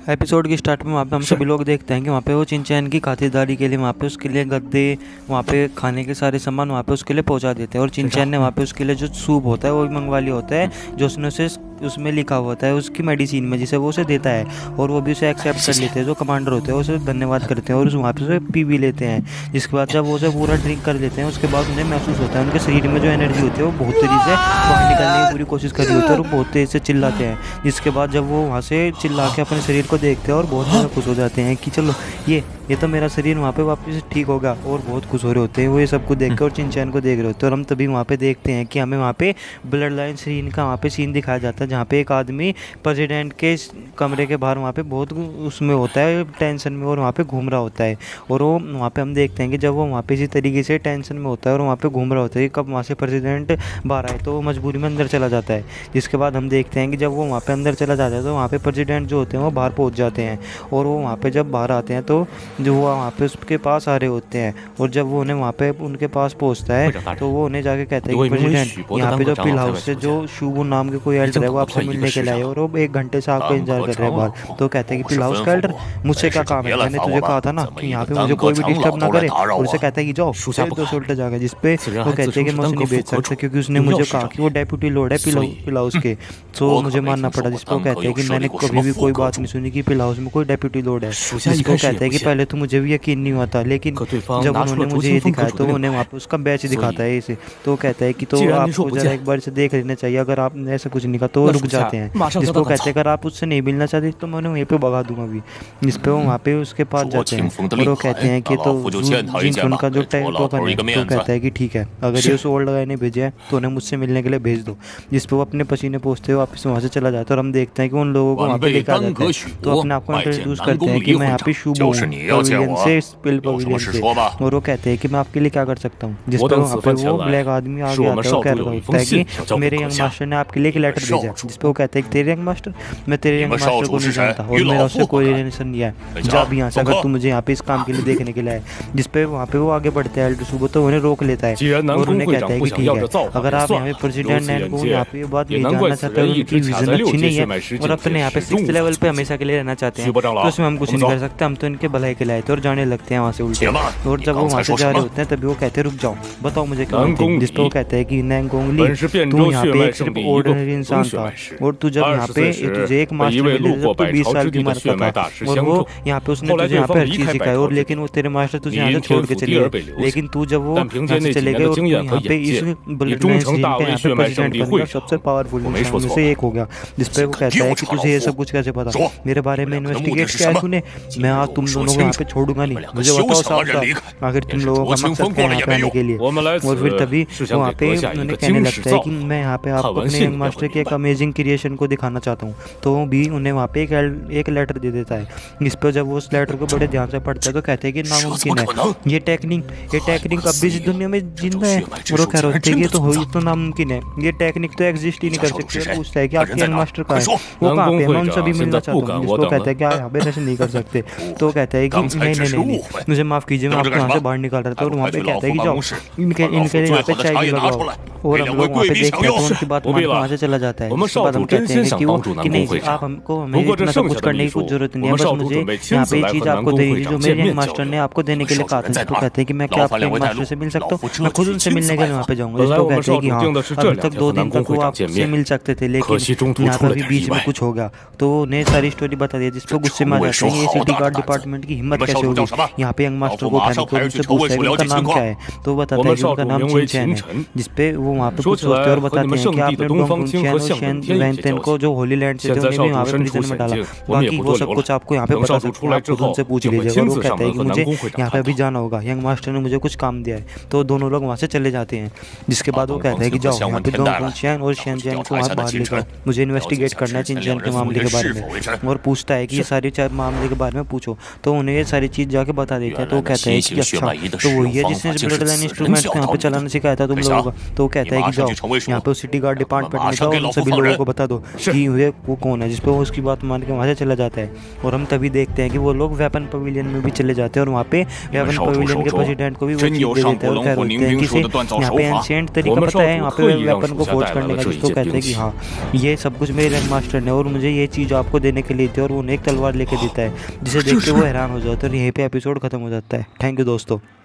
Episode की start में वहाँ पे हम सभी लोग देखते हैं कि वहाँ पे वो चिंचैन की खातिरदारी के लिए वहाँ पे उसके लिए गद्दे, वहाँ पे खाने के सारे सामान वहाँ पे उसके लिए पहुँचा देते हैं। और चिंचैन ने वहाँ पे उसके लिए जो सूप होता है वो भी मंगवा लिया होता है, जो उसने उसे उसमें लिखा हुआ होता है उसकी मेडिसिन में, जिसे वो उसे देता है। और वो भी उसे एक्सेप्ट कर लेते हैं, जो कमांडर होते हैं उसे धन्यवाद करते हैं और वहाँ पे उसे पी भी लेते हैं। जिसके बाद जब वो उसे पूरा ड्रिंक कर लेते हैं उसके बाद उन्हें महसूस होता है उनके शरीर में जो एनर्जी होती है वो बहुत तेज़ी से बाहर निकलने की पूरी कोशिश कर रही होती है और बहुत तेज़ से चिल्लाते हैं। जिसके बाद जब वो वहाँ से चिल्ला के अपने शरीर को देखते हैं और बहुत ज़्यादा खुश हो जाते हैं कि चलो ये तो मेरा शरीर वहाँ पे वापस ठीक होगा, और बहुत खुश हो रहे होते हैं वो ये सबको देख कर और चिंचैन को देख रहे होते हैं। और हम तभी वहाँ पे देखते हैं कि हमें वहाँ पे ब्लड लाइन सीन का वहाँ पे सीन दिखाया जाता है, जहाँ पे एक आदमी प्रेसिडेंट के कमरे के बाहर वहाँ पे बहुत उसमें होता है टेंशन में और वहाँ पे घूम रहा होता है। और वो वहाँ पे हम देखते हैं कि जब वो वहाँ पे इसी तरीके से टेंशन में होता है और वहाँ पे घूम रहा होता है कि कब वहाँ से प्रेसिडेंट बाहर आए, तो वो मजबूरी में अंदर चला जाता है। जिसके बाद हम देखते हैं कि जब वो वहाँ पे अंदर चला जाता है तो वहाँ पे प्रेसिडेंट जो होते हैं वो बाहर पहुँच जाते हैं। और वो वहाँ पे जब बाहर आते हैं तो जो वो वहाँ पे उसके पास आ रहे होते हैं, और जब वो उन्हें वहाँ पे उनके पास पहुँचता है तो वो उन्हें जाके कहता है कि प्रेसिडेंट यहाँ पे जो पिल हाउस से जो शुभू नाम के कोई एल्डर है वो आपसे मिलने के लिए आए और वो 1 घंटे से आपका इंतजार कर रहे हैं बाहर। तो कहते हैं कि पिल हाउस का एल्डर मुझसे क्या काम है, मैंने तुझे कहा था ना कि यहाँ पे मुझे कोई भी डिस्टर्ब ना करे। और उसे कहता है कि जाओ चल 2 उल्टा जाएगा, जिसपे वो कहते हैं कि मैं उसे नहीं भेज सकता क्योंकि उसने मुझे कहा कि वो डेप्यूटी लॉर्ड है पिल हाउस के, तो मुझे मानना पड़ा। जिसपे वो कहते हैं कि मैंने कभी भी कोई बात नहीं सुनी कि पिल हाउस में कोई डेप्यूटी लॉर्ड है। जिसको कहते हैं कि पहले तो मुझे भी यकीन नहीं हुआ था, लेकिन जब उन्होंने मुझे ये दिखाया तो उन्हें वहाँ पे उसका बैच दिखाता है इसे। तो कहता है कि तो आपको जरा एक बार से देख लेना चाहिए, अगर आपने ऐसा कुछ नहीं कहा तो रुक जाते हैं। जिसको कहते हैं अगर आप उससे नहीं मिलना चाहते तो मैं उन्हें वहीं पे भगा दूंगा अभी। जिस पे वो वहाँ पे उसके पास जाते हैं और वो कहते हैं कि तो जिन का जो टोकन है, तो कहता है कि ठीक है अगर ये उस ओल्ड गाय ने भेजा है तो उन्हें मुझसे मिलने के लिए भेज दो। जिस पे वो अपने पसीने पोंछते हुए वापस वहाँ से चला जाता है। और हम देखते हैं कि उन लोगों को वहाँ पे लेकर आ जाते हैं, तो अपने आप को इंट्रोड्यूस करते हैं कि मैं यहाँ पे शुभ हूँ पवेलियन से, स्पिल पवेलियन से। और वो कहते हैं कि मैं आपके लिए क्या कर सकता हूँ। जिस पे वहाँ पे वो ब्लैक आदमी आगे आता है और कह रहा होता है कि मेरे यंग मास्टर ने आपके लिए एक लेटर भेजा। जिस पे वो कहते हैं कि तेरे यंग मास्टर, मैं तेरे यंग मास्टर को नहीं जानता और मेरा उससे कोई रिलेशन नहीं है, जा भी यहाँ से अगर तू मुझे यहाँ पे इस काम के लिए देखने के लिए आए। जिस पे वहाँ पे वो आगे बढ़ते हैं एल्डर सुबो, तो उन्हें रोक लेता है और उन्हें कहता है कि ठीक है अगर आप यहाँ पे प्रेसिडेंट नैन को यहाँ पे बात नहीं जानना चाहते हैं, उनकी विजन अच्छी नहीं है और अपने यहाँ पे 6th लेवल पे हमेशा के लिए रहना चाहते हैं, तो उसमें हम कुछ नहीं कर सकते, हम तो इनके भलाई के लिए थे। और जाने लगते हैं वहाँ से उल्टे। और जब वो वहाँ से जा रहे होते हैं तभी वो कहते हैं रुक जाओ बताओ मुझे क्या। जिस पे वो कहते हैं कि नैंगोंगली तू यहाँ पे एक सिर्फ ऑर्डिनरी इंसान था और तू जब यहाँ पे तुझे एक मास्टर मिले जब तू 20 साल की उम्र का था, और वो यहाँ पे उसने तुझे यहाँ पे हर चीज़ सिखाई, और लेकिन वो तेरे मास्टर तुझे यहाँ से छोड़ के चले गए। लेकिन तू जब वो यहाँ से चले गए और यहाँ पे इस ब्लड लाइन सीन के यहाँ पे प्रेसिडेंट बन गया, सबसे पावरफुल इंसान में से एक हो गया। जिस पे वो कहता है कि तुझे ये सब कुछ कैसे पता, मेरे बारे में इन्वेस्टिगेट किया है तूने, मैं आज तुम दोनों को यहाँ पे छोड़ूंगा नहीं, मुझे बताओ साफ साफ आखिर तुम लोगों का मकसद क्या है यहाँ पे आने के लिए। और फिर तभी वहाँ पे उन्हें कहने लगता है कि मैं यहाँ पे आपको अपने यंग मास्टर की एक अमेजिंग क्रिएशन को दिखाना चाहता हूँ। तो भी उन्हें वहाँ पे एक लेटर दे देता है। इस पर जब वो उस लेटर को बड़े ध्यान से पढ़ता है तो कहते हैं कि नामुमकिन है, ये टेक्निक अब भी इस दुनिया में जिंदा है। और वो कह रहे होते हैं कि तो हो तो नामुमकिन है, ये टेक्निक तो एग्जिस्ट ही नहीं कर सकती। और पूछता है कि आपके यंग मास्टर कहाँ है, वो कहाँ पे, मैं उनसे भी मिलना चाहता हूँ। जिसको कहता है कि आप यहाँ पे ऐसे नहीं कर सकते। तो कहता है कि नहीं मुझे माफ़ कीजिए, मैं आपको यहाँ से बाहर निकाल रहा था। और वहाँ पे कहता है कि जाओ इनके लिए यहाँ पे चाय भी लगाओ। और हम लोग वहाँ पे देखते हैं तो उनकी बात मान के वहाँ से चला जाता है। उसके बाद हम कहते हैं कि वो कि नहीं आप हमको हमें इतना सब कुछ करने की कुछ जरूरत नहीं है, बस मुझे यहाँ पे ये चीज़ आपको देनी थी जो मेरे यंग मास्टर ने आपको देने के लिए कहा था। तो कहते हैं कि मैं क्या आपके यंग मास्टर से मिल सकता हूँ, मैं खुद उनसे मिलने के लिए वहाँ पे जाऊँगा। जिसको कहते हैं कि हाँ अभी तक 2 दिन तक वो आपसे मिल सकते थे, लेकिन यहाँ पर भी बीच में कुछ होगा। तो उन्हें सारी स्टोरी बता दी, जिसको गुस्से में आ जाते हैं ये सिटी गार्ड डिपार्टमेंट की हिम्मत कैसे होगी यहाँ पे यंग मास्टर को उठाने को। उनसे पूछता है कि उनका नाम क्या है, तो वो बताता है कि उनका नाम चिंचैन है। जिसपे वो वहाँ पे कुछ सोचते हैं और बताते हैं कि आपने डोंगफंगचैन और शेन वैनतेन को जो होली लैंड से थे उन्हें भी वहाँ पे प्रिजन में डाला, बाकी वो सब कुछ आपको यहाँ पे बता सकते हैं, आप खुद उनसे पूछ लीजिएगा। और वो कहता है कि मुझे यहाँ पे अभी जाना होगा, यंग मास्टर ने मुझे कुछ काम दिया है। तो दोनों लोग वहाँ से चले जाते हैं। जिसके बाद वो कहते हैं कि जाओ यहाँ पे डोंगफंगचैन और शेनचैन को वहाँ बाहर लेकर मुझे इन्वेस्टिगेट करना है चिंचैन के मामले के बारे में। और पूछता है कि ये सारी मामले के बारे में पूछो। तो उन्हें ये सारी चीज़ जाके बता देता है। तो वो कहता है कि अच्छा तो वही है जिसने ब्लड लाइन इंस्ट्रूमेंट्स को यहाँ पे चलाना सिखाया था तुम लोगों को। तो वो कहता है कि जाओ यहाँ पे सिटी गार्ड डिपार्टमेंट में जाओ, उन सभी लोगों को बता दो कि वो कौन है, जिस पे वो उसकी बात मान के वहाँ से चला जाता है। और हम तभी देखते हैं कि वो लोग वेपन पवेलियन में भी चले जाते हैं और वहाँ पे वेपन पवेलियन के प्रेसिडेंट को भी वो चीज़ दे देता है और कह देते हैं कि इसे यहाँ पे एंशिएंट तरीका पता है यहाँ पे वेपन को फोर्ज करने का। जिसको कहते हैं कि हाँ ये सब कुछ मेरे रैंक मास्टर ने और मुझे ये चीज़ आपको देने के लिए थी, और वो एक तलवार लेके देता है जिसे देख के वो हैरान हो जाता है। और यहीं पे एपिसोड खत्म हो जाता है। थैंक यू दोस्तों।